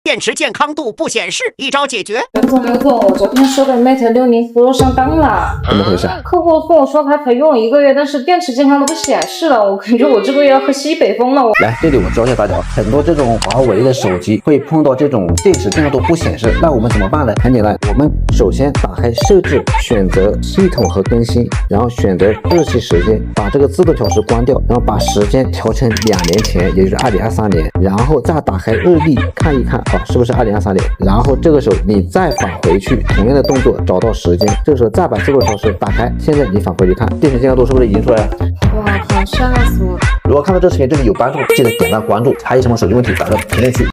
电池健康度不显示，一招解决。刘总，我昨天说的 Mate 60 Pro 上当了，怎么回事？客户跟我说还可以用1个月，但是电池健康都不显示了，我感觉我这个月要喝西北风了。来，这里我教一下大家，很多这种华为的手机会碰到这种电池健康度不显示，那我们怎么办呢？很简单，我们首先打开设置，选择系统和更新，然后选择日期时间，把这个自动调试关掉，然后把时间调成2年前，也就是2023年，然后再打开日历看一看啊，是不是2023年？然后这个时候你再返回去，同样的动作找到时间，这个时候再把自动调试打开，现在你返回去看，电池健康度是不是已经出来了？哇，好吓死我！如果看到这视频对你有帮助，记得点赞关注，还有什么手机问题打到评论区。